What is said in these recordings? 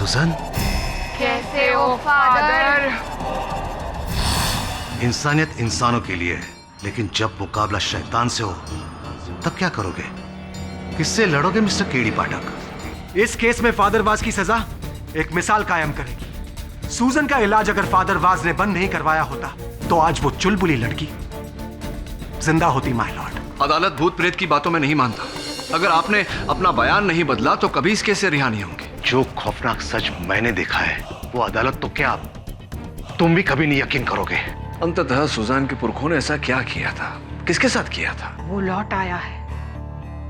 सुजन, कैसे हो फादर? इंसानियत इंसानों के लिए है, लेकिन जब मुकाबला शैतान से हो तब क्या करोगे? किससे लड़ोगे मिस्टर केडी पाठक? इस केस में फादर वाज की सजा एक मिसाल कायम करेगी। सूजन का इलाज अगर फादर वाज ने बंद नहीं करवाया होता तो आज वो चुलबुली लड़की जिंदा होती माय लॉर्ड। अदालत भूत प्रेत की बातों में नहीं मानता। अगर आपने अपना बयान नहीं बदला तो कभी इस केस से रिहा नहीं होंगे। जो खौफनाक सच मैंने देखा है वो अदालत तो क्या तुम भी कभी नहीं यकीन करोगे। अंततः सुजान के पुरखों ने ऐसा क्या किया था? किसके साथ किया था? वो लौट आया है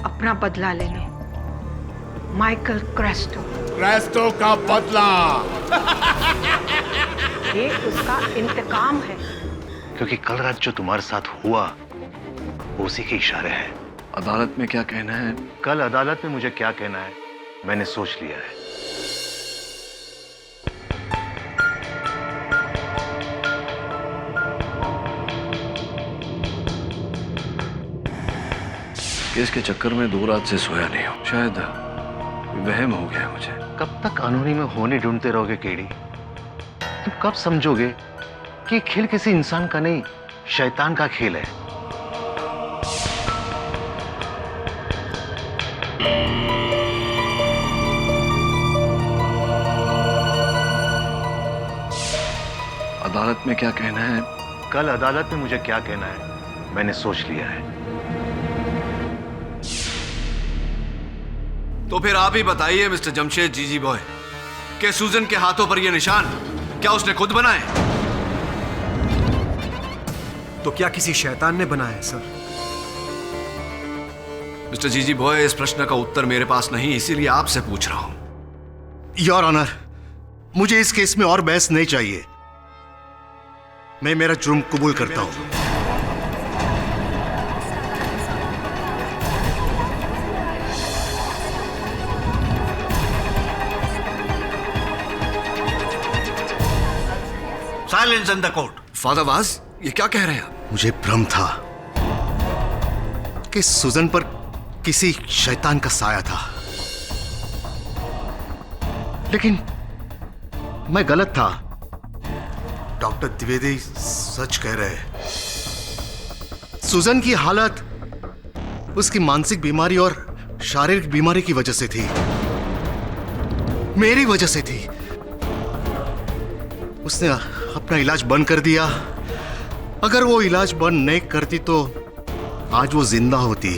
अपना बदला लेने। माइकल क्रेस्टो का बदला। ये उसका इंतकाम है। क्योंकि कल रात जो तुम्हारे साथ हुआ वो उसी के इशारे हैं। अदालत में क्या कहना है? कल अदालत में मुझे क्या कहना है मैंने सोच लिया है। केस के चक्कर में 2 रात से सोया नहीं हूं। शायद वहम हो गया मुझे। कब तक कानूनी में होने ढूंढते रहोगे केडी? तुम कब समझोगे कि खेल किसी इंसान का नहीं शैतान का खेल है? अदालत में क्या कहना है? कल अदालत में मुझे क्या कहना है मैंने सोच लिया है। तो फिर आप ही बताइए मिस्टर जमशेद जीजी बॉय, कि सूजन के हाथों पर यह निशान क्या उसने खुद बनाए? तो क्या किसी शैतान ने बनाया है सर? मिस्टर जीजी बॉय, इस प्रश्न का उत्तर मेरे पास नहीं, इसीलिए आपसे पूछ रहा हूं। योर ऑनर, मुझे इस केस में और बहस नहीं चाहिए। मैं मेरा जुर्म कबूल करता हूं। Silence in the court. Father was, ये क्या कह रहे हैं आप? मुझे भ्रम था कि सुजन पर किसी शैतान का साया था, लेकिन मैं गलत था। डॉक्टर द्विवेदी सच कह रहे हैं। सुजन की हालत उसकी मानसिक बीमारी और शारीरिक बीमारी की वजह से थी, मेरी वजह से थी। उसने अपना इलाज बंद कर दिया। अगर वो इलाज बंद नहीं करती तो आज वो जिंदा होती।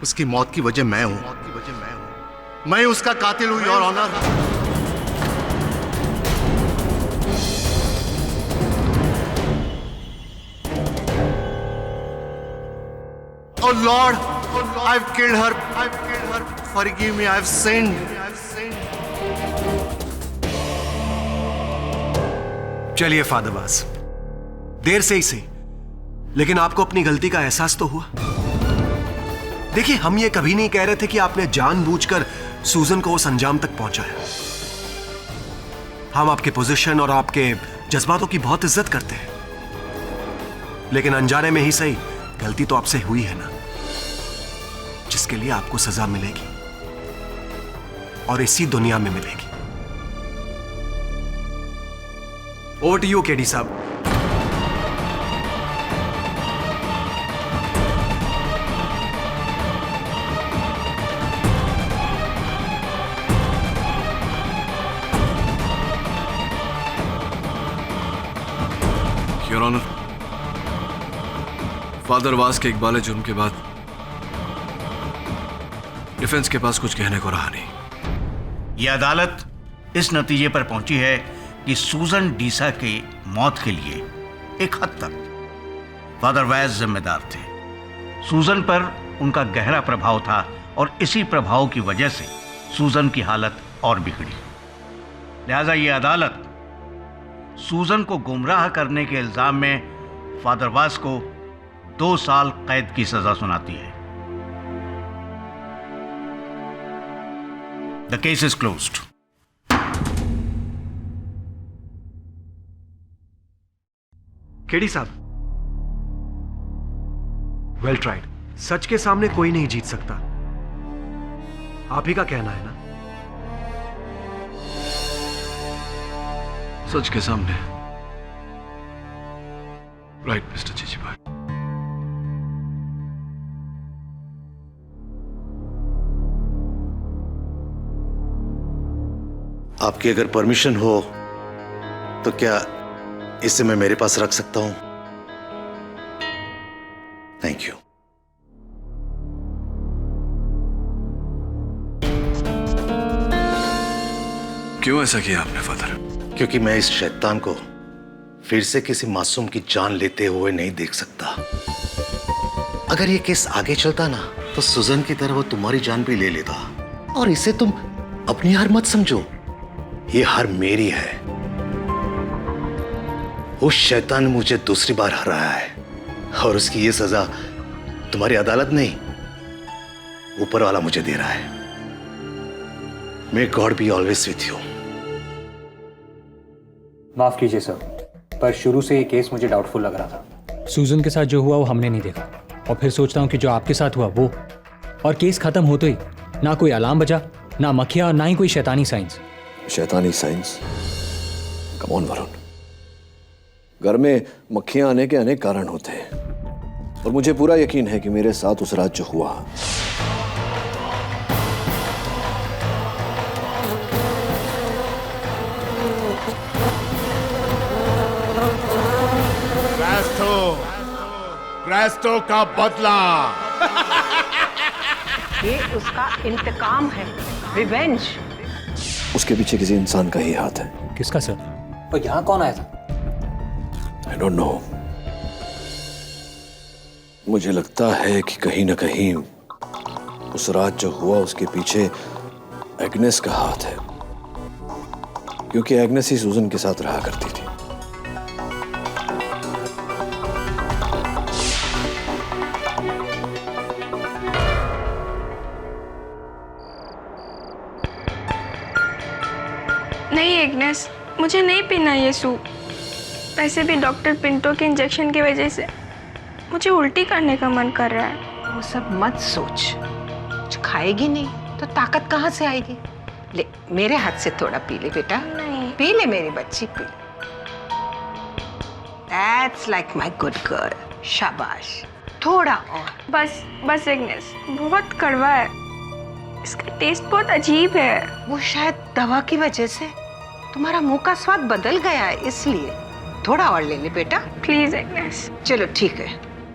उसकी मौत की वजह मैं हूं। मैं उसका कातिल हूं your honour. Oh Lord, I've killed her. Forgive me, I've sinned. चलिए फादर वाज, देर से ही सही, लेकिन आपको अपनी गलती का एहसास तो हुआ। देखिए, हम ये कभी नहीं कह रहे थे कि आपने जानबूझकर सूजन को उस अंजाम तक पहुंचाया। हम आपके पोजीशन और आपके जज्बातों की बहुत इज्जत करते हैं, लेकिन अनजाने में ही सही गलती तो आपसे हुई है ना, जिसके लिए आपको सजा मिलेगी और इसी दुनिया में मिलेगी। ओवर टू यू केडी साहब। योर ऑनर, फादर वास के इकबाल जुर्म के बाद डिफेंस के पास कुछ कहने को रहा नहीं। यह अदालत इस नतीजे पर पहुंची है कि सूजन डीसा की मौत के लिए एक हद तक फादर वाज जिम्मेदार थे। सूजन पर उनका गहरा प्रभाव था और इसी प्रभाव की वजह से सूजन की हालत और बिगड़ी। लिहाजा यह अदालत सूजन को गुमराह करने के इल्जाम में फादर वास को 2 साल कैद की सजा सुनाती है। The case is closed. KD साहब, वेल ट्राइड। सच के सामने कोई नहीं जीत सकता, आप ही का कहना है ना? सच के सामने। राइट मिस्टर जीजी भाई। आपकी अगर परमिशन हो तो क्या इसे मैं मेरे पास रख सकता हूं? Thank you. क्यों ऐसा किया आपने फादर? क्योंकि मैं इस शैतान को फिर से किसी मासूम की जान लेते हुए नहीं देख सकता। अगर ये केस आगे चलता ना तो सुजन की तरह वो तुम्हारी जान भी ले लेता। और इसे तुम अपनी हार मत समझो, ये हार मेरी है। उस शैतान ने मुझे दूसरी बार हराया है और उसकी ये सजा तुम्हारी अदालत नहीं, ऊपर वाला मुझे दे रहा है। May God be always with you. माफ कीजिए सर, पर शुरू से ये केस मुझे डाउटफुल लग रहा था। सूजन के साथ जो हुआ वो हमने नहीं देखा, और फिर सोचता हूँ कि जो आपके साथ हुआ वो, और केस खत्म होते ही ना कोई अलार्म बजा, ना मक्खियाँ, और ना ही कोई शैतानी साइंस। शैतानी साइंस? कम ऑन वरुण, घर में मक्खियां आने के अनेक कारण होते हैं और मुझे पूरा यकीन है कि मेरे साथ उस रात जो हुआ, क्रेस्टो का बदला। ये उसका इंतकाम है, रिवेंज। उसके पीछे किसी इंसान का ही हाथ है। किसका सर? और यहाँ कौन आया था? I don't know. मुझे लगता है कि कहीं ना कहीं उस रात जो हुआ उसके पीछे एग्नेस का हाथ है, क्योंकि एग्नेस ही सूजन के साथ रहा करती थी। नहीं एग्नेस, मुझे नहीं पीना ये सूप। वैसे भी डॉक्टर पिंटो के इंजेक्शन की वजह से मुझे उल्टी करने का मन कर रहा है। वो सब मत सोच, कुछ खाएगी नहीं तो ताकत कहाँ से आएगी? ले मेरे हाथ से थोड़ा पी ले बेटा। नहीं। पी ले मेरी बच्ची, P. That's like my good girl। शाबाश, थोड़ा और। बस बस एग्नेस, बहुत कड़वा है, इसका टेस्ट बहुत अजीब है। वो शायद दवा की वजह से तुम्हारा मुंह का स्वाद बदल गया है, इसलिए थोड़ा और ले ले बेटा। Please Agnes. चलो ठीक है,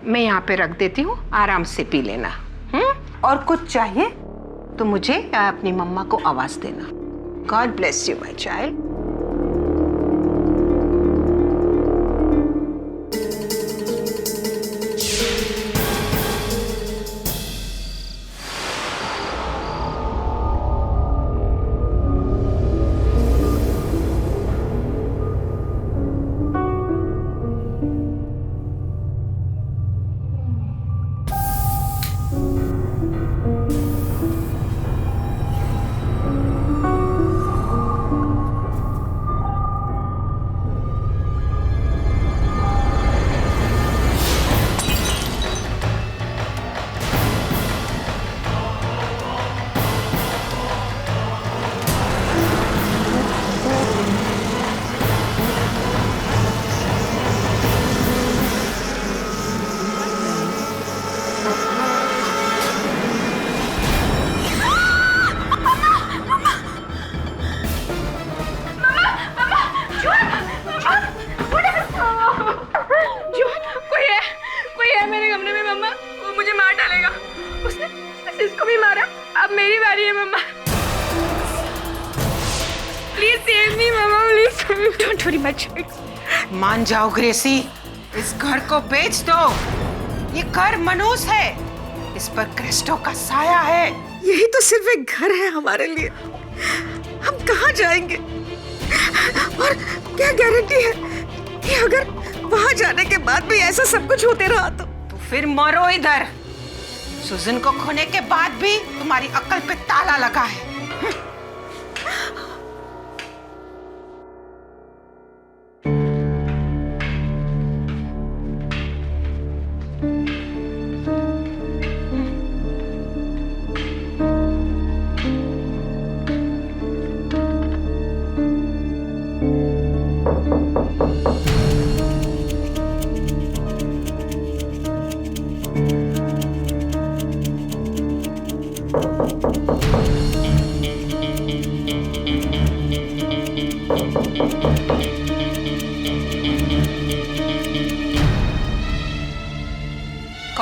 मैं यहाँ पे रख देती हूँ, आराम से पी लेना। और कुछ चाहिए तो मुझे या अपनी मम्मा को आवाज देना। God bless you my child. अब मेरी बारी है मम्मा। प्लीज सेव मी मम्मा, प्लीज। Don't worry much. मान जाओ ग्रेसी, इस घर को बेच दो। ये घर मनूस है, इस पर क्रिस्टो का साया है। यही तो सिर्फ एक घर है हमारे लिए, हम कहाँ जाएंगे? और क्या गारंटी है कि अगर वहां जाने के बाद भी ऐसा सब कुछ होते रहा तो फिर मरो इधर। सुजन को खोने के बाद भी तुम्हारी अक्ल पे ताला लगा है।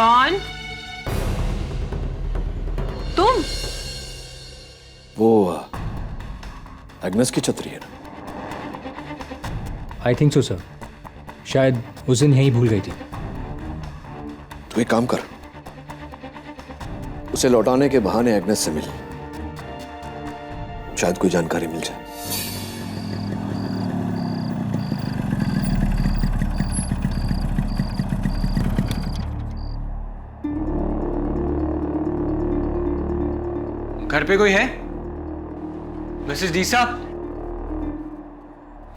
कौन? तुम? वो एग्नेस की छतरी है ना? आई थिंक सो सर, शायद उस दिन यहीं भूल गई थी। तो एक काम कर, उसे लौटाने के बहाने एग्नेस से मिल, शायद कोई जानकारी मिल जाए। घर पे कोई है? मिसेस डीसा,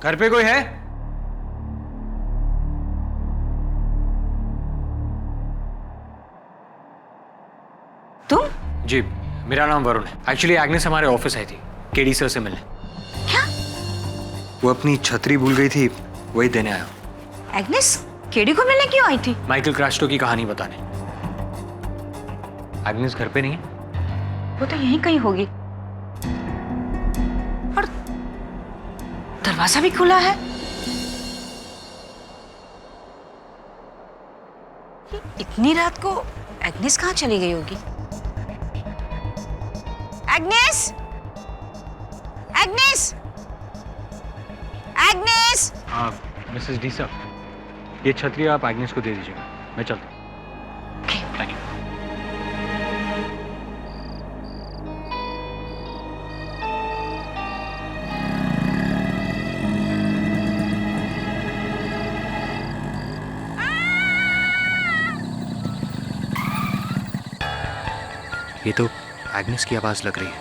घर पे कोई है? तुम? जी, मेरा नाम वरुण है। एक्चुअली एग्नेस हमारे ऑफिस आई थी केडी सर से मिलने। क्या? वो अपनी छतरी भूल गई थी, वही देने आया। एग्नेस केडी को मिलने क्यों आई थी? माइकल क्रास्टो की कहानी बताने। एग्नेस घर पे नहीं है? वो तो यहीं कहीं होगी। और दरवाजा भी खुला है। इतनी रात को एग्नेस कहाँ चली गई होगी? एग्नेस! एग्नेस! एग्नेस! मिसेस डीसा, ये छतरी आप एग्नेस को दे दीजिएगा, मैं चलता हूँ। Thank you. ये तो एग्नेस की आवाज लग रही है।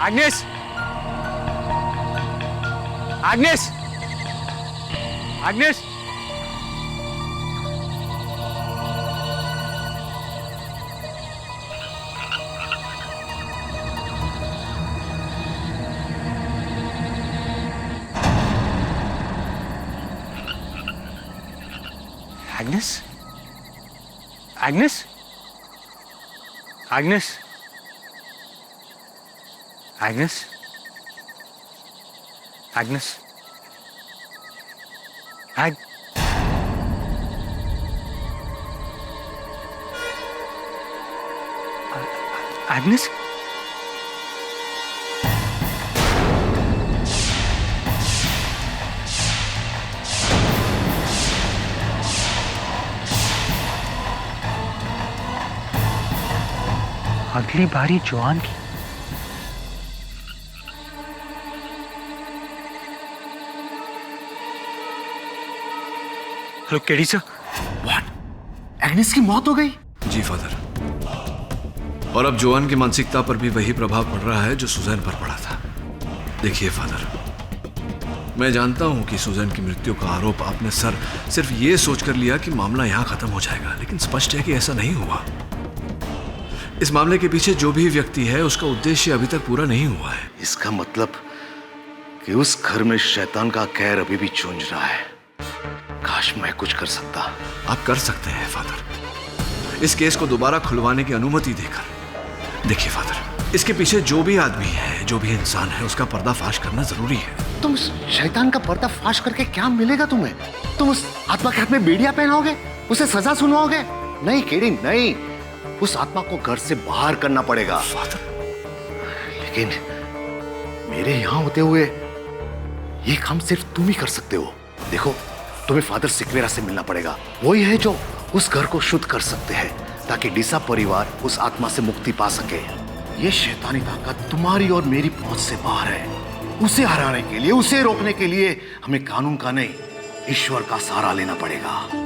Agnes! Agnes! Agnes! Agnes? Agnes? Agnes? Agnes? Agnes? Agnes? अगली बारी जॉन की। Hello KD sir. What? Agnes की मौत हो गई? जी फादर, और अब जोआन की मानसिकता पर भी वही प्रभाव पड़ रहा है जो सुजैन पर पड़ा था। देखिए फादर, मैं जानता हूं कि सुजैन की मृत्यु का आरोप आपने सिर्फ ये सोचकर लिया कि मामला यहां खत्म हो जाएगा, लेकिन स्पष्ट है कि ऐसा नहीं हुआ। इस मामले के पीछे जो भी व्यक्ति है उसका उद्देश्य अभी तक पूरा नहीं हुआ है। इसका मतलब कि उस घर में शैतान का कहर अभी भी चूंझ रहा है। काश मैं कुछ कर सकता। आप कर सकते हैं फादर, इस केस को दोबारा खुलवाने की अनुमति देकर। देखिए फादर, इसके पीछे जो भी आदमी है, जो भी इंसान है, उसका पर्दाफाश करना जरूरी है। तुम उस शैतान का पर्दाफाश करके क्या मिलेगा तुम्हें? तुम उस आत्मा के हाथ में बेड़िया पहनाओगे, उसे सजा सुनाओगे? नहीं केडी, नहीं। उस आत्मा को घर से बाहर करना पड़ेगा। फादर, लेकिन मेरे यहां होते हुए ये काम सिर्फ तुम ही कर सकते हो। देखो, तुम्हें फादर सिक्वेरा से मिलना पड़ेगा। वही है जो उस घर को शुद्ध कर सकते हैं, ताकि डीसा परिवार उस आत्मा से मुक्ति पा सके। ये शैतानी ताकत तुम्हारी और मेरी पहुंच से बाहर है। उसे हराने के लिए, उसे रोकने के लिए हमें कानून का नहीं, ईश्वर का सहारा लेना पड़ेगा।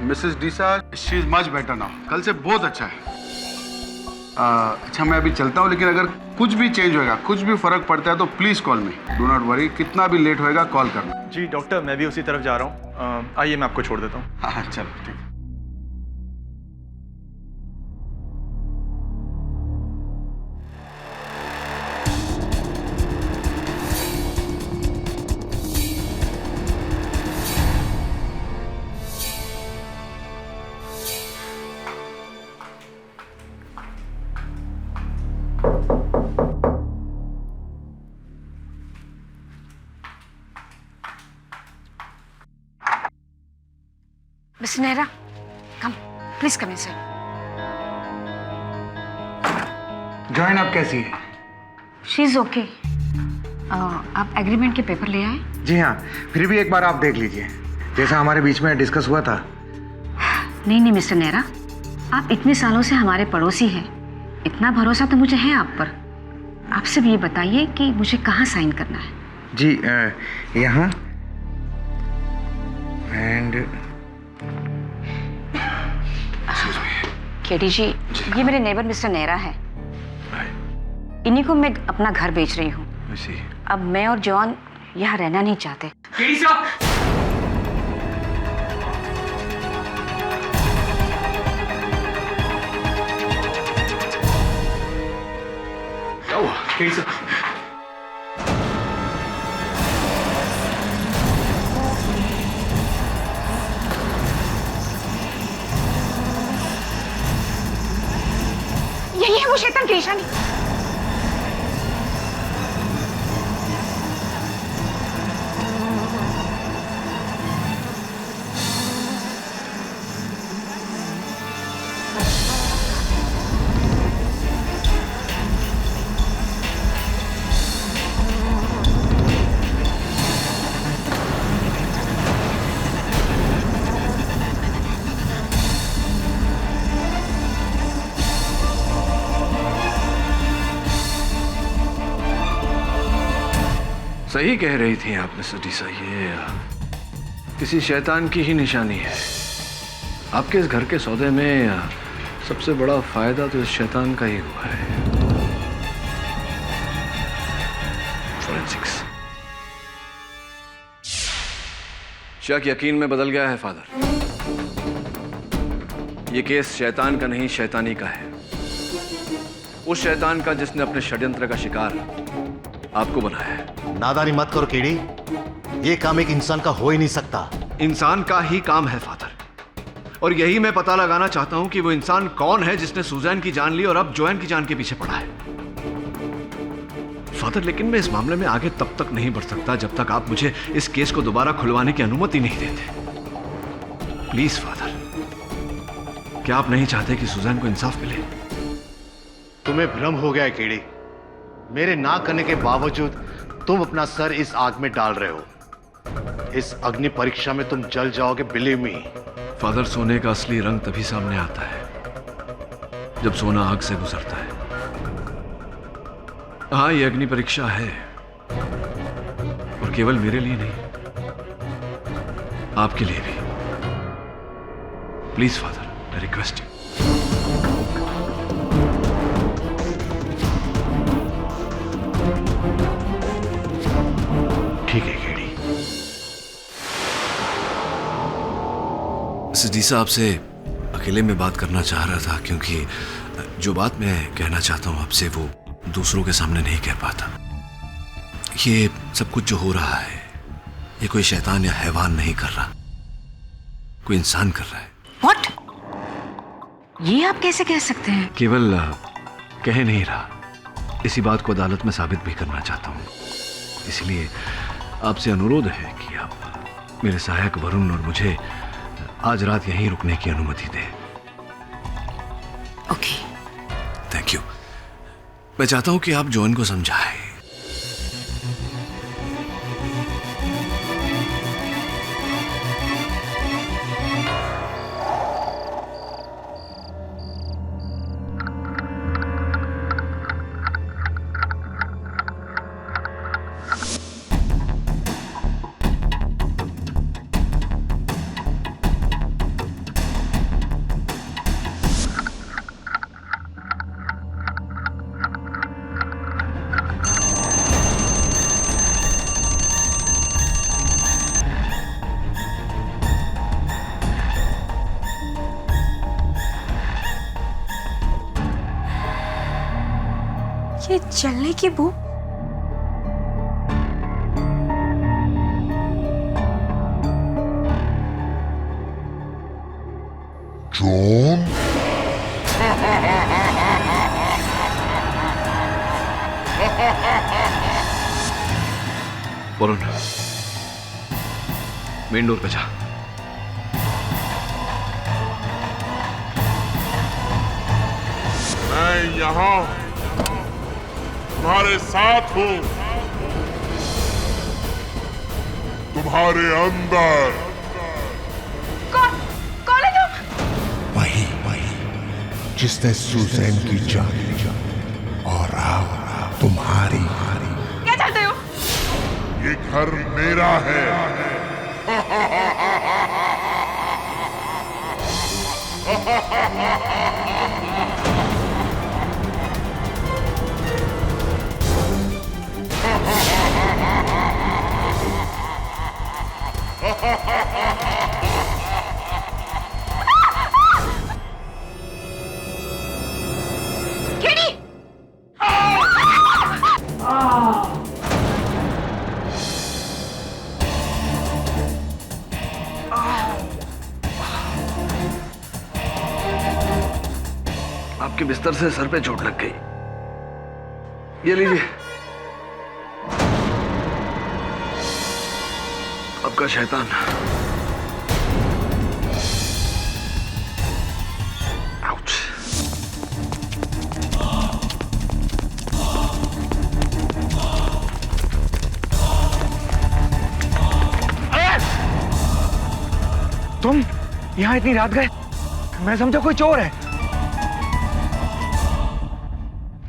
Mrs Deesa, she is much better now. कल से बहुत अच्छा है। अच्छा, मैं अभी चलता हूँ, लेकिन अगर कुछ भी चेंज होगा, कुछ भी फर्क पड़ता है तो please call me. Do not worry, कितना भी लेट होएगा कॉल करना। जी डॉक्टर, मैं भी उसी तरफ जा रहा हूँ। आइए, मैं आपको छोड़ देता हूँ। हाँ चलो, ठीक। Miss Nehra, come please come inside. Join आप कैसी है? She is okay. आप एग्रीमेंट के पेपर ले आए? जी हाँ, फिर भी एक बार आप देख लीजिए, जैसा हमारे बीच में डिस्कस हुआ था। नहीं मिस्टर नेहरा, आप इतने सालों से हमारे पड़ोसी हैं, इतना भरोसा तो मुझे है आप पर। आप सिर्फ ये बताइए कि मुझे कहाँ साइन करना है। जी यहाँ एंड केडी जी, ये मेरे नेबर मिस्टर नेहरा है। इन्हीं को मैं अपना घर बेच रही हूँ। अब मैं और जॉन यहाँ रहना नहीं चाहते। केडी साहब, क्या हुआ? केडी साहब, यही है वो शैतान की निशानी। सही कह रही थी आप मिस्टर डीसा, ये किसी शैतान की ही निशानी है। आपके इस घर के सौदे में सबसे बड़ा फायदा तो इस शैतान का ही हुआ है। फोरेंसिक्स। शक यकीन में बदल गया है फादर। ये केस शैतान का नहीं, शैतानी का है। उस शैतान का जिसने अपने षड्यंत्र का शिकार आपको बनाया है। नादानी मत करो केडी, ये काम एक इंसान का हो ही नहीं सकता। इंसान का ही काम है फादर, और यही मैं पता लगाना चाहता हूं कि वो इंसान कौन है जिसने सुजैन की जान ली और अब जोएन की जान के पीछे पड़ा है। फादर, लेकिन मैं इस मामले में आगे तब तक नहीं बढ़ सकता जब तक आप मुझे इस केस को दोबारा खुलवाने की अनुमति नहीं देते। प्लीज फादर, क्या आप नहीं चाहते कि सुजैन को इंसाफ मिले? तुम्हें भ्रम हो गया है केडी। मेरे ना करने के बावजूद तुम अपना सर इस आग में डाल रहे हो। इस अग्नि परीक्षा में तुम जल जाओगे, बिलीव मी। फादर, सोने का असली रंग तभी सामने आता है जब सोना आग से गुजरता है। हाँ, ये अग्नि परीक्षा है, और केवल मेरे लिए नहीं, आपके लिए भी। Please father, I request you. ठीक है केडी। मिसेस डीसा, आपसे अकेले में बात करना चाह रहा था, क्योंकि जो बात मैं कहना चाहता हूं आपसे वो दूसरों के सामने नहीं कह पाता। ये सब कुछ जो हो रहा है, ये कोई शैतान या हैवान नहीं कर रहा, कोई इंसान कर रहा है। What? ये आप कैसे कह सकते हैं? केवल कह नहीं रहा, इसी बात को अदालत में साबित भी करना चाहता हूं। इसलिए आपसे अनुरोध है कि आप मेरे सहायक वरुण और मुझे आज रात यहीं रुकने की अनुमति दें। ओके। Thank you. मैं चाहता हूं कि आप जोएन को समझाएं। ये जलने की बू। जॉन, वरुण, मेन डोर पे जा। मैं यहाँ तुम्हारे साथ हूँ, तुम्हारे अंदर। कौन है तुम? वही जिसने सुजैन की जान ली और आप तुम्हारी। क्या चाहते हो? ये घर मेरा है। केडी! आपके बिस्तर से सर पे चोट लग गई। ये लीजिए, आपका शैतान। आउच। तुम यहाँ इतनी रात गए? मैं समझा कोई चोर है।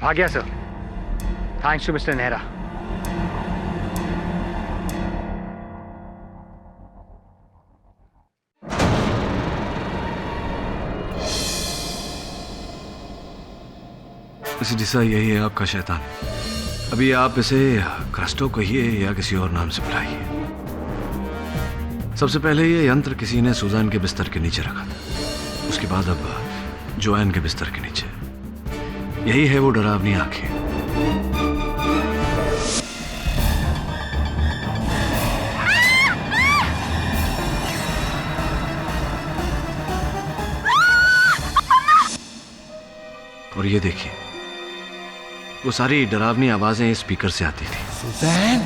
आ गया sir, thanks to mister Nehra. Mister Disa, यही है आपका शैतान। अभी आप इसे क्रस्टो कहिए या किसी और नाम से बुलाइए। सबसे पहले ये यंत्र किसी ने सुजान के बिस्तर के नीचे रखा था, उसके बाद अब जोआन के बिस्तर के नीचे। यही है वो डरावनी आंखें। और ये देखिए, वो सारी डरावनी आवाजें इस स्पीकर से आती थी। सुजैन,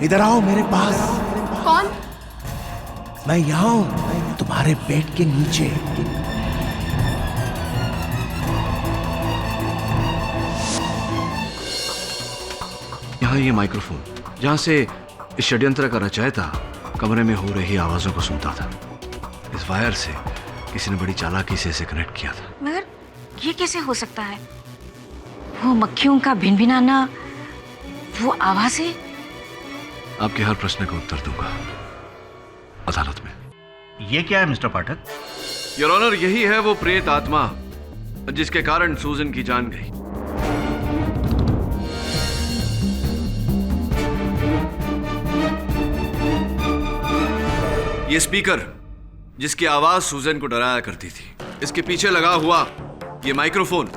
इधर आओ मेरे पास। कौन? मैं यहाँ हूं, तुम्हारे बेड के नीचे। यहाँ ये माइक्रोफोन, जहां से इस षड्यंत्र का रचयिता कमरे में हो रही आवाजों को सुनता था। इस वायर से किसी ने बड़ी चालाकी से इसे कनेक्ट किया था। मगर ये कैसे हो सकता है? वो मक्खियों का भिनभिनाना, वो आवाजें। आपके हर प्रश्न का उत्तर दूंगा अदालत में। ये क्या है मिस्टर पाठक? योर ऑनर, यही है वो प्रेत आत्मा जिसके कारण सूजन की जान गई। ये स्पीकर जिसकी आवाज सूजन को डराया करती थी, इसके पीछे लगा हुआ ये माइक्रोफोन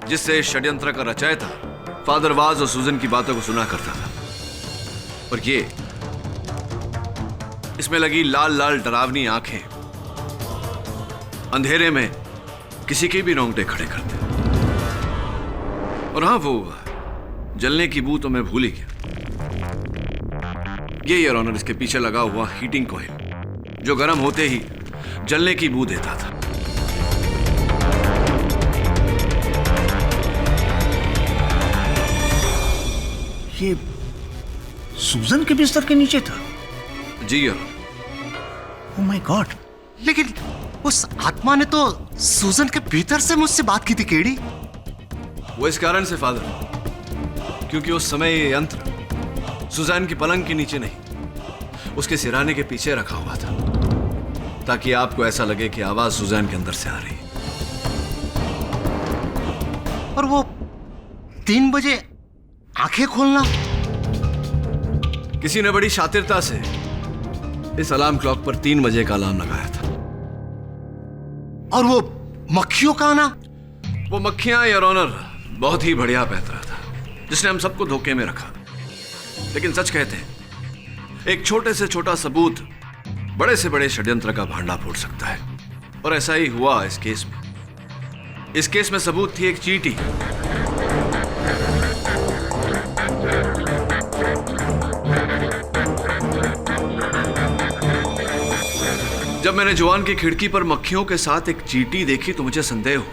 जिससे षड्यंत्र का रचयिता फादर वाज और सूजन की बातों को सुना करता था, और ये इसमें लगी लाल लाल डरावनी आंखें अंधेरे में किसी के भी रोंगटे खड़े कर दे। और हाँ, वो जलने की बू तो मैं भूल ही गया। ये योर ऑनर, इसके पीछे लगा हुआ हीटिंग कॉइल जो गर्म होते ही जलने की बू देता था। ये सूजन के बिस्तर के नीचे था? जी योर। Oh my God! लेकिन उस आत्मा ने तो सूजन के भीतर से मुझसे बात की थी केडी। वो इस कारण से फादर, क्योंकि उस समय ये यंत्र सुजान की पलंग के नीचे नहीं, उसके सिराने के पीछे रखा हुआ था, ताकि आपको ऐसा लगे कि आवाज सुजान के अंदर से आ रही है। और वो 3 बजे आंखें खोलना, किसी ने बड़ी शातिरता से इस अलार्म क्लॉक पर 3 बजे का अलार्म लगाया था। और वो मक्खियों का आना, वो मक्खियां योर ऑनर बहुत ही बढ़िया पैतरा था जिसने हम सबको धोखे में रखा। लेकिन सच कहते हैं, एक छोटे से छोटा सबूत बड़े से बड़े षड्यंत्र का भांडा फोड़ सकता है, और ऐसा ही हुआ इस केस में। इस केस में सबूत थी एक चींटी जब मैंने जोआन की खिड़की पर मक्खियों के साथ एक चींटी देखी तो मुझे संदेह हुआ।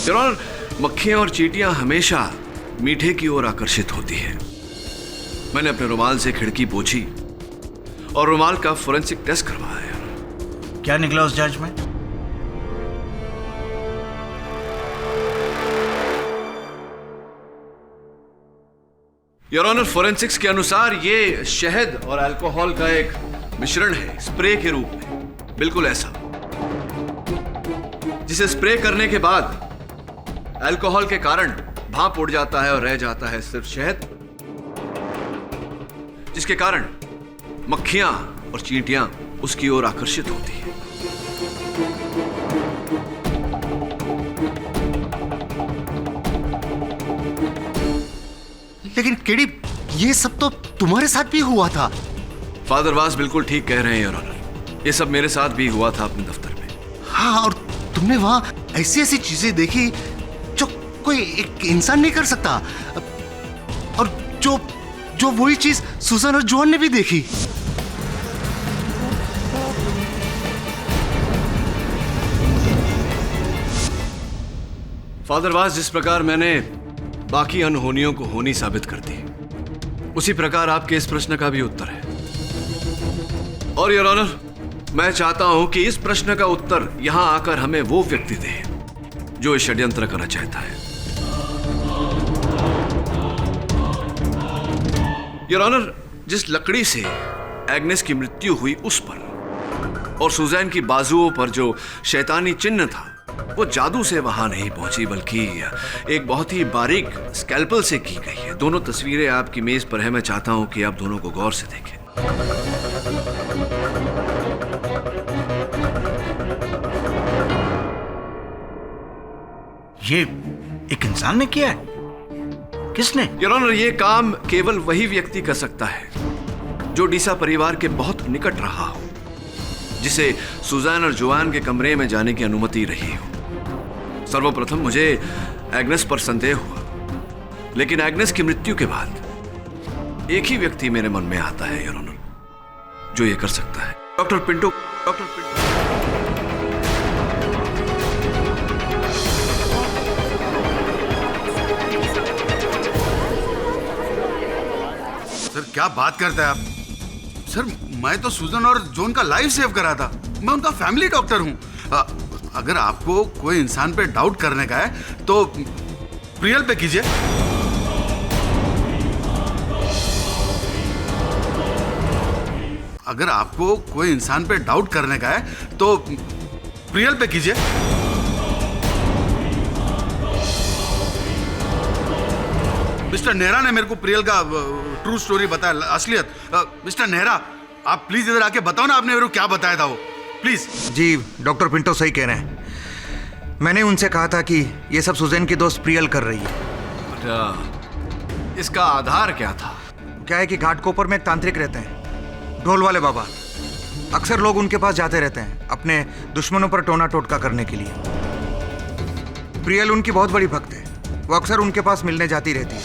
योर ऑनर, मक्खियां और चींटियां हमेशा मीठे की ओर आकर्षित होती है। मैंने अपने रुमाल से खिड़की पोंछी और रुमाल का फोरेंसिक टेस्ट करवाया। क्या निकला उस जांच में? योर ऑनर, फोरेंसिक्स के अनुसार ये शहद और अल्कोहल का एक मिश्रण है, स्प्रे के रूप में, बिल्कुल ऐसा जिसे स्प्रे करने के बाद अल्कोहल के कारण भाप उड़ जाता है और रह जाता है सिर्फ शहद, जिसके कारण मक्खियां और चींटियां उसकी ओर आकर्षित होती हैं। लेकिन केडी, ये सब तो तुम्हारे साथ भी हुआ था। फादर वास बिल्कुल ठीक कह रहे हैं योर ऑनर, ये सब मेरे साथ भी हुआ था अपने दफ्तर में। हाँ, और तुमने वहां ऐसी ऐसी चीजें देखी जो कोई एक इंसान नहीं कर सकता, और जो वही चीज सुजन और जॉन ने भी देखी। फादर वास, जिस प्रकार मैंने बाकी अनहोनियों को होनी साबित कर दी, उसी प्रकार आपके इस प्रश्न का भी उत्तर है। और योर ऑनर, मैं चाहता हूं कि इस प्रश्न का उत्तर यहां आकर हमें वो व्यक्ति दे जो इस षड्यंत्र करना चाहता है। योर ऑनर, जिस लकड़ी से एग्नेस की मृत्यु हुई उस पर और सुजैन की बाजुओं पर जो शैतानी चिन्ह था, वो जादू से वहां नहीं पहुंची, बल्कि एक बहुत ही बारीक स्कैल्पल से की गई है। दोनों तस्वीरें आपकी मेज पर है, मैं चाहता हूं कि आप दोनों को गौर से देखें। ये एक इंसान ने किया है? किसने? योर ऑनर, ये काम केवल वही व्यक्ति कर सकता है जो डीसा परिवार के बहुत निकट रहा हो, जिसे सुजैन और जोआन के कमरे में जाने की अनुमति रही हो। सर्वप्रथम मुझे एग्नेस पर संदेह हुआ, लेकिन एग्नेस की मृत्यु के बाद एक ही व्यक्ति मेरे मन में आता है योर ऑनर, जो ये कर सकता है। Doctor Pinto. सर, क्या बात करते हैं आप? सर, मैं तो सुजन और जॉन का लाइफ सेव करा था। मैं उनका फैमिली डॉक्टर हूं। अगर आपको कोई इंसान पे डाउट करने का है तो प्रियल पे कीजिए। अगर आपको कोई इंसान पे डाउट करने का है तो प्रियल पे कीजिए। मिस्टर नेहरा ने मेरे को प्रियल का ट्रू स्टोरी बताया, असलियत। मिस्टर नेहरा, आप प्लीज इधर आके बताओ ना, आपने मेरे को क्या बताया था वो, प्लीज। जी, डॉक्टर पिंटो सही कह रहे हैं। मैंने उनसे कहा था कि ये सब सुजैन की दोस्त प्रियल कर रही है। इसका आधार क्या था? क्या है कि घाटकोपर में एक तांत्रिक रहते हैं, ढोल वाले बाबा। अक्सर लोग उनके पास जाते रहते हैं अपने दुश्मनों पर टोना टोटका करने के लिए। प्रियल उनकी बहुत बड़ी भक्त है, वो अक्सर उनके पास मिलने जाती रहती है।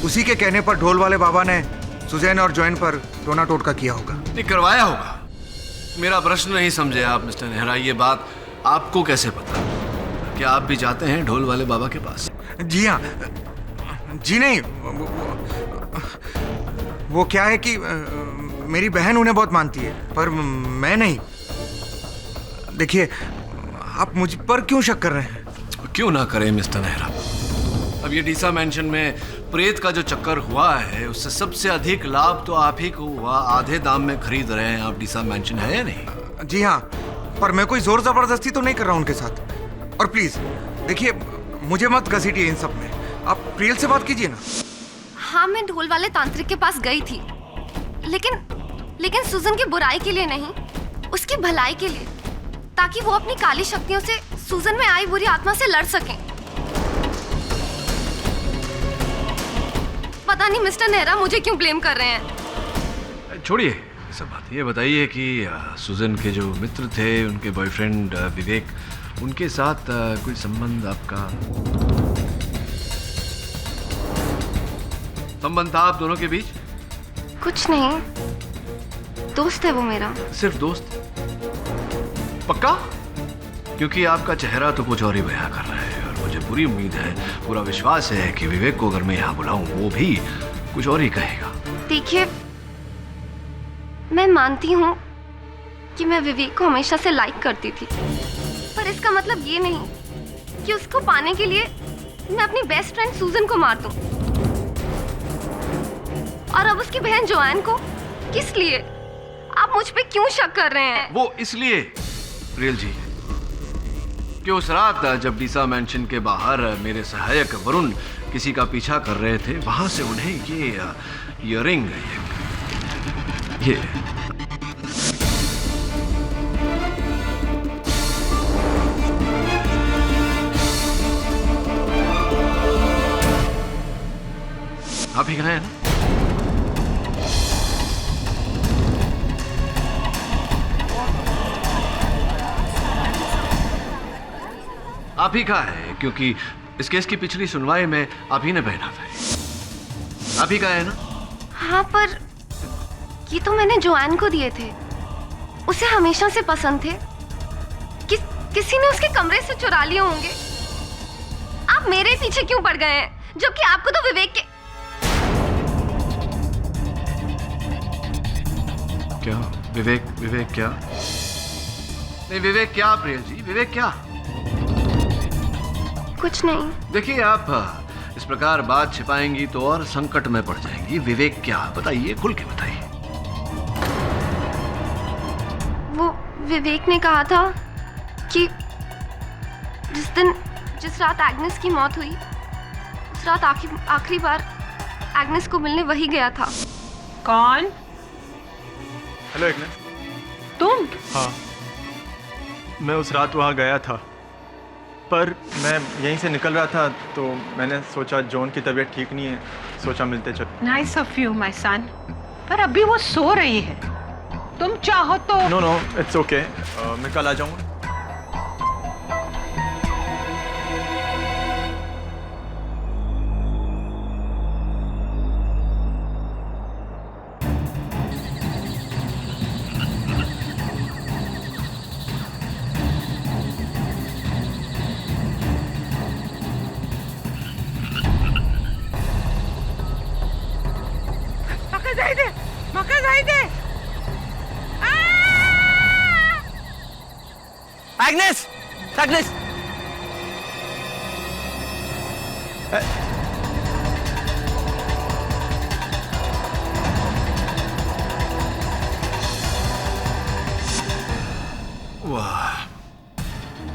उसी के कहने पर ढोल वाले बाबा ने सुजैन और जॉन पर टोना टोटका किया होगा। नहीं करवाया होगा। मेरा प्रश्न नहीं समझे आप मिस्टर नेहरा, ये बात आपको कैसे पता? क्या आप भी जाते हैं ढोल वाले बाबा के पास? जी हाँ। जी नहीं, वो क्या है कि मेरी बहन उन्हें बहुत मानती है, पर मैं नहीं। देखिए, आप मुझ पर क्यों शक कर रहे हैं? क्यों ना करें मिस्टर नेहरा। अब ये डीसा मैंशन में प्रेत का जो चक्कर हुआ है, उससे सबसे अधिक लाभ तो आप ही को हुआ। आधे दाम में खरीद रहे हैं आप डीसा मैंशन, है या नहीं? जी हाँ, पर मैं कोई जोर जबरदस्ती तो नहीं कर रहा हूँ उनके साथ। और प्लीज देखिए, मुझे मत घसीटिए इन सब में। आप प्रियल से बात कीजिए ना। हाँ, मैं ढोल वाले तांत्रिक के पास गई थी, लेकिन सुजन की बुराई के लिए नहीं, उसकी भलाई के लिए, ताकि वो अपनी काली शक्तियों से सुजन में आई बुरी आत्मा से लड़ सकें। पता नहीं मिस्टर नेहरा मुझे क्यों ब्लेम कर रहे हैं। छोड़िए सब बात, ये बताइए कि सुजन के जो मित्र थे, उनके बॉयफ्रेंड विवेक, उनके साथ कोई संबंध आपका? संबंध था आप दोनों के बीच? कुछ नहीं, दोस्त है वो मेरा। सिर्फ दोस्त? पक्का? क्योंकि आपका चेहरा तो कुछ और ही बयां कर रहा है, और मुझे पूरी उम्मीद है, पूरा विश्वास है कि विवेक को अगर मैं यहाँ बुलाऊं वो भी कुछ और ही कहेगा। देखिए, मैं मानती हूँ कि मैं विवेक को हमेशा से लाइक करती थी, पर इसका मतलब ये नहीं कि उसको पाने के लिए मैं अपनी बेस्ट फ्रेंड सूजन को मार दूं। और अब उसकी बहन जोआन को किस लिए? आप मुझ पे क्यों शक कर रहे हैं? वो इसलिए प्रियल जी कि उस रात जब डीसा मैंशन के बाहर मेरे सहायक वरुण किसी का पीछा कर रहे थे, वहां से उन्हें ये इयररिंग, ये आप ही कहा है ना? आप ही कहा है, क्योंकि इस केस की पिछली सुनवाई में आप ही ने पहना था। आप ही कहा है ना? हाँ, पर ये तो मैंने जोआन को दिए थे, उसे हमेशा से पसंद थे। किसी ने उसके कमरे से चुरा लिए होंगे। आप मेरे पीछे क्यों पड़ गए हैं, जबकि आपको तो विवेक के। क्या विवेक क्या? नहीं, विवेक क्या प्रियल जी, विवेक क्या? कुछ नहीं। देखिए, आप इस प्रकार बात छिपाएंगी तो और संकट में पड़ जाएंगी। विवेक क्या, बताइए, खुल के बताइए। वो विवेक ने कहा था कि जिस रात एग्नेस की मौत हुई, उस रात आखिरी बार एग्नेस को मिलने वही गया था। कौन? Hello Agnes. तुम? हाँ, मैं उस रात वहाँ गया था, पर मैं यहीं से निकल रहा था तो मैंने सोचा जॉन की तबीयत ठीक नहीं है, सोचा मिलते चल। Nice of you my son, पर अभी वो सो रही है। तुम चाहो तो। नो, इट्स ओके, मैं कल आ जाऊँगा। एग्नेस! एग्नेस! वाह,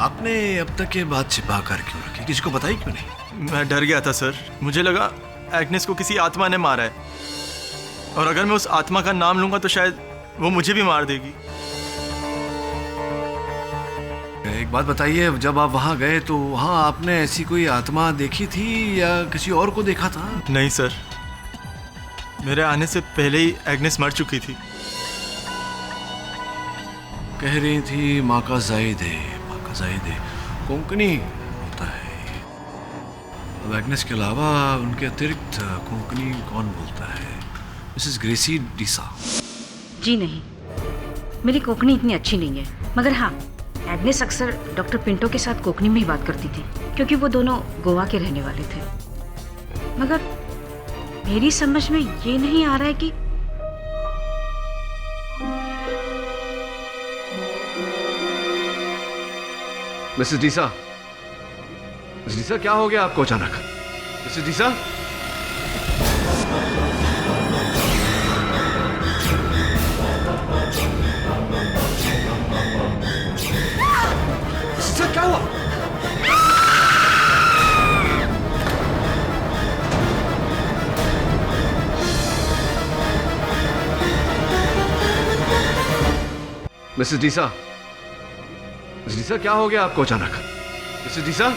आपने अब तक ये बात छिपा कर क्यों रखी? किसी को बताई क्यों नहीं? मैं डर गया था सर, मुझे लगा एग्नेस को किसी आत्मा ने मारा है, और अगर मैं उस आत्मा का नाम लूंगा तो शायद वो मुझे भी मार देगी। एक बात बताइए, जब आप वहां गए तो वहां आपने ऐसी कोई आत्मा देखी थी या किसी और को देखा था? नहीं सर, मेरे आने से पहले ही एग्नेस मर चुकी थी। कह रही थी माँ का जायदे कोंकणी होता है। अब एग्नेस के अलावा उनके अतिरिक्त कोंकणी कौन बोलता है? मिसेस ग्रेसी डीसा। जी नहीं, मेरी कोंकणी इतनी अच्छी नहीं है, मगर हाँ, एग्नेस अक्सर डॉक्टर पिंटो के साथ कोंकणी में ही बात करती थी, क्योंकि वो दोनों गोवा के रहने वाले थे। मगर मेरी समझ में ये नहीं आ रहा है कि मिसेस डीसा, क्या हो गया आपको अचानक? मिसेस डीसा? क्या हुआ? मिसेस डीसा, क्या हो गया आपको अचानक? मिसेस डीसा?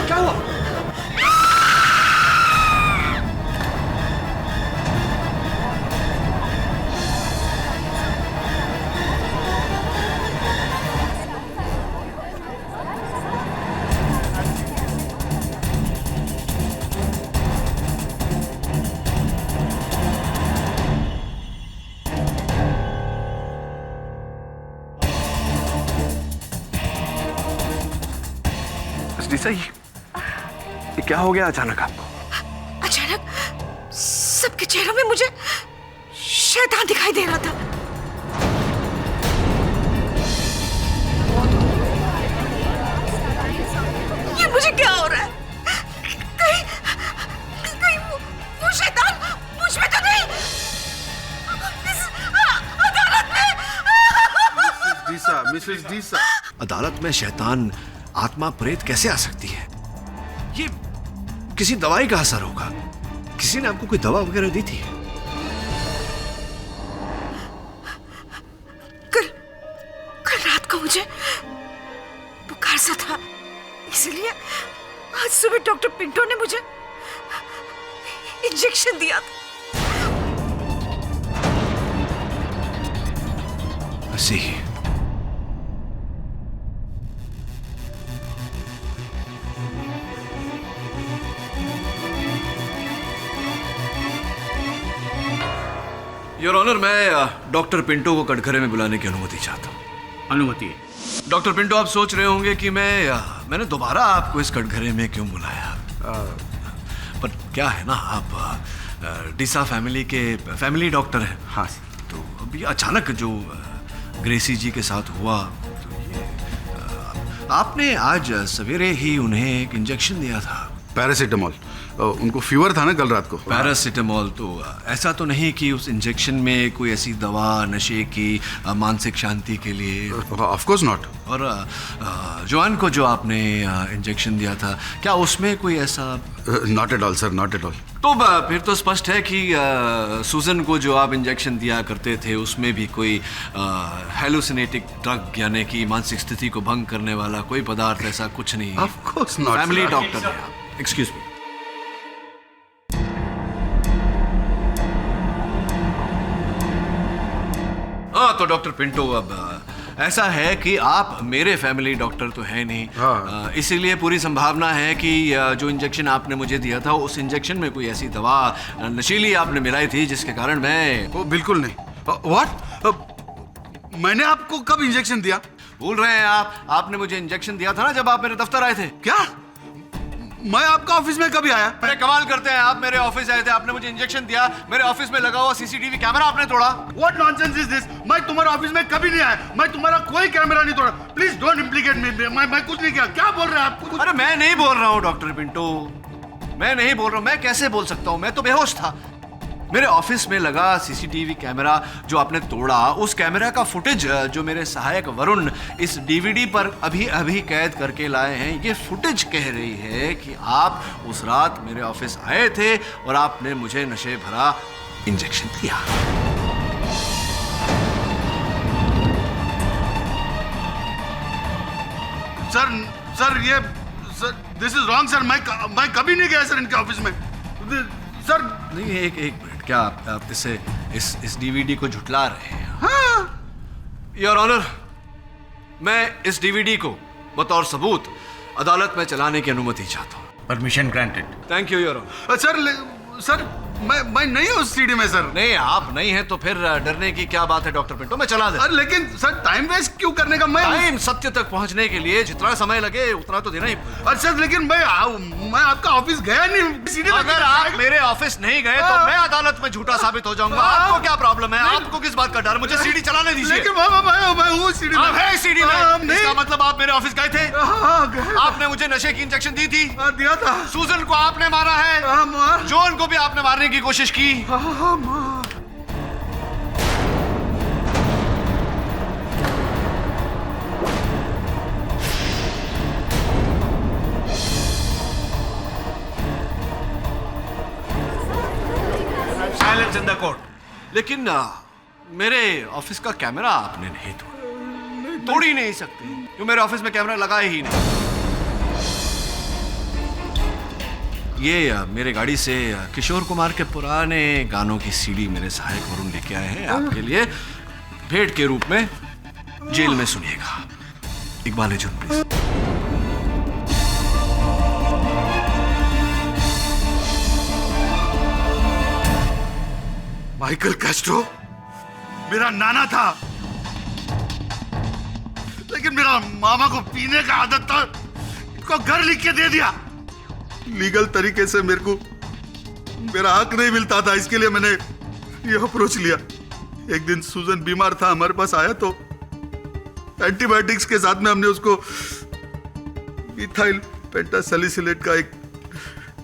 क्या हुआ? मिसेस डीसा, ये क्या हो गया अचानक आपको? अचानक सबके चेहरों में मुझे शैतान दिखाई दे रहा था। ये मुझे क्या हो रहा है? कहीं कहीं वो शैतान मुझ में तो नहीं? अदालत में मिसेस डीसा, अदालत में शैतान आत्मा प्रेत कैसे आ सकती है? ये किसी दवाई का असर होगा। किसी ने आपको कोई दवा वगैरह दी थी? कल रात को मुझे बुखार सा था, इसलिए आज सुबह डॉक्टर पिंटो ने मुझे इंजेक्शन दिया था। ऐसी योर ऑनर, मैं डॉक्टर पिंटो को कटघरे में बुलाने की अनुमति चाहता हूँ। अनुमति है। डॉक्टर पिंटो, आप सोच रहे होंगे कि मैंने दोबारा आपको इस कटघरे में क्यों बुलाया। पर क्या है ना, आप डीसा फैमिली के फैमिली डॉक्टर हैं। हाँ। तो अभी अचानक जो ग्रेसी जी के साथ हुआ, तो ये आपने आज सवेरे ही उन्हें एक इंजेक्शन दिया था। पैरासीटामोल। उनको फीवर था ना कल रात को। पैरासीटामोल। तो ऐसा तो नहीं कि उस इंजेक्शन में कोई ऐसी दवा नशे की मानसिक शांति के लिए? Of course not. और जॉन को जो आपने इंजेक्शन दिया था, क्या उसमें कोई ऐसा? Not at all sir, not at all. तो फिर तो स्पष्ट है कि सुजन को जो आप इंजेक्शन दिया करते थे उसमें भी कोई हेलुसिनेटिक ड्रग यानी कि मानसिक स्थिति को भंग करने वाला कोई पदार्थ ऐसा कुछ नहीं है। Of course not. Family doctor है आप। Excuse me. हाँ, तो डॉक्टर पिंटो, अब ऐसा है कि आप मेरे फैमिली डॉक्टर तो है नहीं। हाँ। इसीलिए पूरी संभावना है कि जो इंजेक्शन आपने मुझे दिया था उस इंजेक्शन में कोई ऐसी दवा नशीली आपने मिलाई थी जिसके कारण मैं... बिल्कुल नहीं। व्हाट? मैंने आपको कब इंजेक्शन दिया? भूल रहे हैं आप? आपने मुझे इंजेक्शन दिया था ना जब आप मेरे दफ्तर आए थे। क्या? मैं आपका ऑफिस में कभी आया? अरे कमाल करते हैं, आप मेरे ऑफिस आए थे, आपने मुझे इंजेक्शन दिया, मेरे ऑफिस में लगा हुआ सीसीटीवी कैमरा आपने तोड़ा। What nonsense is this? मैं तुम्हारे ऑफिस में कभी नहीं आया, मैं तुम्हारा कोई कैमरा नहीं तोड़ा। प्लीज डोंट इम्प्लीकेट मी। मैं कुछ नहीं किया। क्या बोल रहे हैं आप? अरे मैं नहीं बोल रहा हूँ डॉक्टर पिंटो, मैं नहीं बोल रहा हूँ। मैं कैसे बोल सकता हूँ? मैं तो बेहोश था। मेरे ऑफिस में लगा सीसीटीवी कैमरा जो आपने तोड़ा, उस कैमरा का फुटेज जो मेरे सहायक वरुण इस डीवीडी पर अभी अभी कैद करके लाए हैं, ये फुटेज कह रही है कि आप उस रात मेरे ऑफिस आए थे और आपने मुझे नशे भरा इंजेक्शन दिया। Sir this is wrong sir. मैं कभी नहीं गया सर इनके ऑफिस में सर। नहीं, एक मिनट, क्या आप इस डीवीडी को झुटला रहे हैं? हाँ। योर ऑनर, मैं इस डीवीडी को बतौर सबूत अदालत में चलाने की अनुमति चाहता हूँ। Permission granted. Thank you your honour. Sir मैं नहीं हूँ सीडी में सर। नहीं, आप नहीं हैं तो फिर डरने की क्या बात है डॉक्टर पिंटो, मैं चला दे। लेकिन सर टाइम वेस्ट क्यों करने का? टाइम सत्य तक पहुंचने के लिए जितना समय लगे उतना तो देना ही। सर लेकिन मैं आपका ऑफिस गया नहीं सीडी में। अगर आप मेरे ऑफिस नहीं गए तो मैं अदालत में झूठा साबित हो जाऊंगा। आपको क्या प्रॉब्लम है? आपको किस बात का डर? मुझे सीडी चलाने दीजिए। लेकिन मैं हूँ सीडी में। है सीडी में? इसका मतलब आप मेरे ऑफिस गए थे? आपने मुझे नशे की इंजेक्शन दी थी? दिया था। सुजन को आपने मारा है, जॉन को भी आपने मारने की कोशिश की। Silence in the court. लेकिन मेरे ऑफिस का कैमरा आपने नहीं तोड़ ही नहीं सकते, क्यों? मेरे ऑफिस में कैमरा लगा ही नहीं। ये मेरे गाड़ी से किशोर कुमार के पुराने गानों की सीडी मेरे सहायक वरुण लेके आए हैं आपके लिए भेंट के रूप में। जेल में सुनिएगा। इकबाल जुन प्लीज। माइकल कैस्ट्रो मेरा नाना था, लेकिन मेरा मामा को पीने का आदत था। उसको घर लिख के दे दिया। लीगल तरीके से मेरे को मेरा हक नहीं मिलता था, इसके लिए मैंने ये अप्रोच लिया। एक दिन सूजन बीमार था, हमारे पास आया तो एंटीबायोटिक्स के साथ में हमने उसको इथाइल पेंटासैलिसिलेट का एक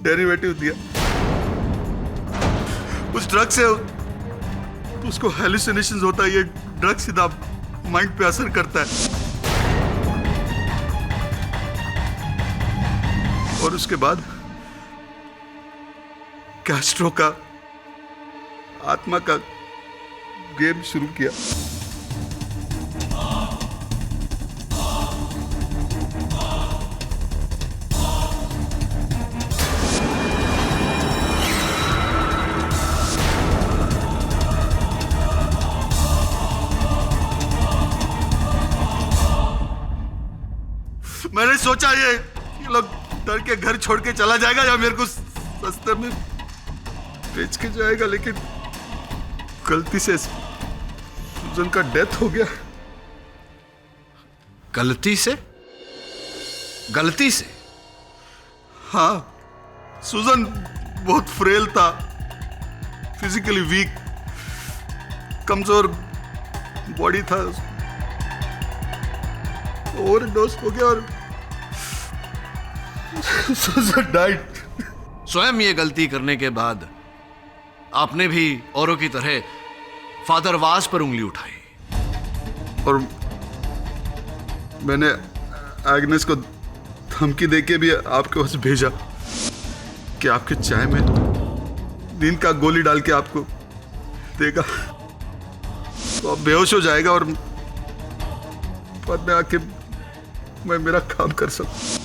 डेरिवेटिव दिया। उस ड्रग से उसको हेलुसिनेशंस होता है। ये ड्रग सीधा माइंड पे असर करता है और उसके बाद कैस्ट्रो का आत्मा का गेम शुरू किया। मैंने सोचा ये लोग डर के घर छोड़ के चला जाएगा या मेरे को सस्ते में बेच के जाएगा, लेकिन गलती से सूजन का डेथ हो गया। गलती से? गलती से? हाँ, सूजन बहुत फ्रेल था, फिजिकली वीक, कमजोर बॉडी था, ओवरडोज हो गया और सूजन डाइड। स्वयं ये गलती करने के बाद आपने भी औरों की तरह फादर वास पर उंगली उठाई और मैंने एग्नेस को धमकी देके भी आपके पास भेजा कि आपके चाय में नींद का गोली डाल के आपको देगा तो आप बेहोश हो जाएगा और बाद में आके मैं मेरा काम कर सकूं।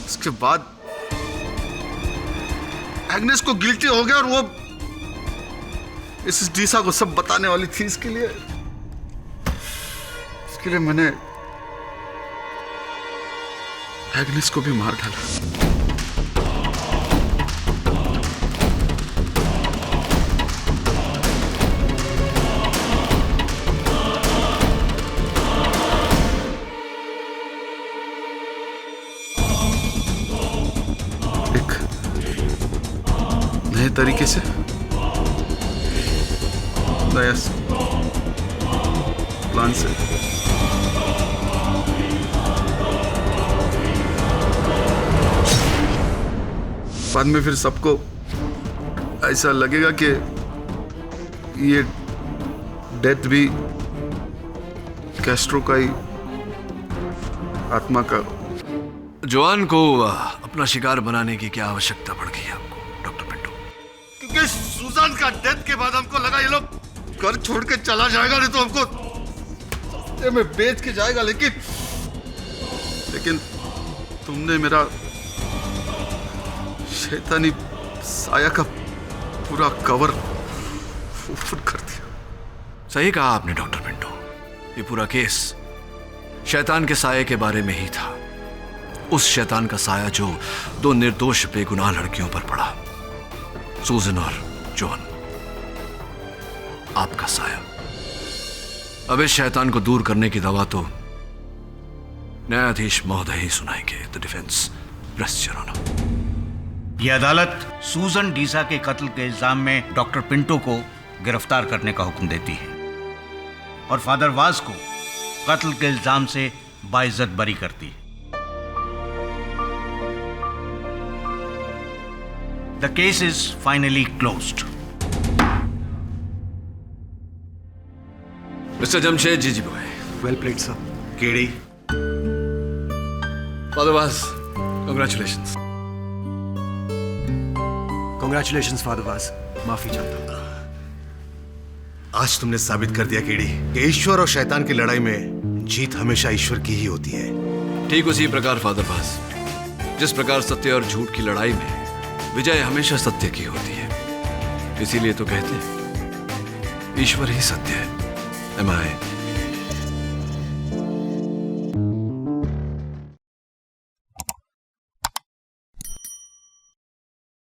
उसके बाद एग्नेस को गिल्टी हो गया और वो मिसेस डीसा को सब बताने वाली थी। इसके लिए मैंने एग्नेस को भी मार डाला। नए तरीके से, नया प्लान से। बाद में फिर सबको ऐसा लगेगा कि ये डेथ भी कैस्ट्रो का ही आत्मा का। जोआन को अपना शिकार बनाने की क्या आवश्यकता पड़ गई आपको डॉक्टर पिंटो? क्योंकि सुजान का डेथ के बाद हमको लगा ये लोग घर छोड़ के चला जाएगा, नहीं तो हमको में बेच के जाएगा। लेकिन तुमने मेरा शैतानी साया का पूरा कवर फूट कर दिया। सही कहा आपने डॉक्टर पिंटो, ये पूरा केस शैतान के साये के बारे में ही था। उस शैतान का साया जो दो निर्दोष बेगुनाह लड़कियों पर पड़ा, सूजन और जॉन। आपका साया। अब इस शैतान को दूर करने की दवा तो न्यायाधीश महोदय ही सुनाएंगे। The defence rest your honour. यह अदालत सूजन डीसा के कत्ल के इल्जाम में डॉक्टर पिंटो को गिरफ्तार करने का हुक्म देती है और फादर वास को कत्ल के इल्जाम से बाइज्जत बरी करती है। The case is finally closed. Mister Jamshed ji boy. Well played sir. KD. Father Vaz, congratulations. Congratulations father Vaz. माफी चाहता हूं। आज तुमने साबित कर दिया केडी कि ईश्वर और शैतान की लड़ाई में जीत हमेशा ईश्वर की ही होती है। ठीक उसी प्रकार फादर वास, जिस प्रकार सत्य और झूठ की लड़ाई में विजय हमेशा सत्य की होती है, इसीलिए तो कहते हैं ईश्वर ही सत्य है। Am I